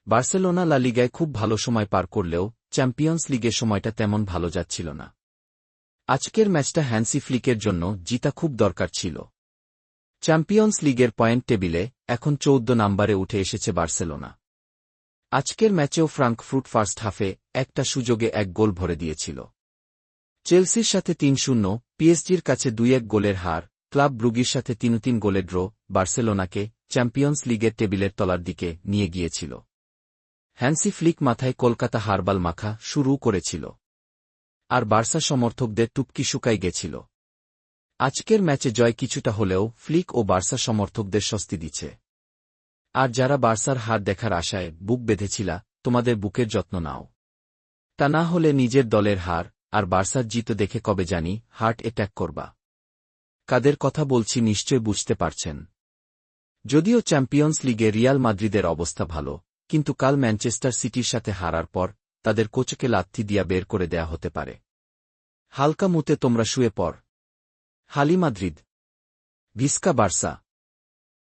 Barcelona La লিগায় খুব ভালো সময় পার করলেও চ্যাম্পিয়ন্স লিগে সময়টা তেমন ভালো যাচ্ছিল না। আজকের ম্যাচটা হ্যান্সি ফ্লিকের জন্য জিতা খুব দরকার ছিল। চ্যাম্পিয়ন্স লিগের পয়েন্ট টেবিলে এখন 14 নম্বরে উঠে এসেছে বার্সেলোনা। আজকের ম্যাচেও ফ্রাঙ্কফুর্ট ফার্স্ট হাফে একটা সুযোগে এক গোল ভরে দিয়েছিল। চেলসির সাথে ৩-০, পিএসজির কাছে ২-১ গোলের হার, ক্লাব ব্রুগির সাথে ৩-৩ গোলে ড্র বার্সেলোনাকে চ্যাম্পিয়ন্স লিগের টেবিলের তলার দিকে নিয়ে গিয়েছিল। হ্যান্সি ফ্লিক মাথায় কলকাতা হারবাল মাখা শুরু করেছিল। আর বার্সা সমর্থকদের টুপকি শুকাই গেছিল। আজকের ম্যাচে জয় কিছুটা হলেও ফ্লিক ও বার্সা সমর্থকদের স্বস্তি দিচ্ছে। আর যারা বার্সার হার দেখার আশায় বুক বেঁধেছিলা, তোমাদের বুকের যত্ন নাও। তা না হলে নিজের দলের হার আর বার্সার জিত দেখে কবে জানি হার্ট অ্যাটাক করবা। কাদের কথা বলছি নিশ্চয় বুঝতে পারছেন। যদিও চ্যাম্পিয়ন্স লিগে রিয়াল মাদ্রিদের অবস্থা ভালো, কিন্তু কাল ম্যানচেস্টার সিটির সাথে হারার পর তাদের কোচকে লাথি দিয়া বের করে দেয়া হতে পারে। হালকা মুতে তোমরা শুয়ে পড়। হালি মাদ্রিদ, ভিস্কা বার্সা।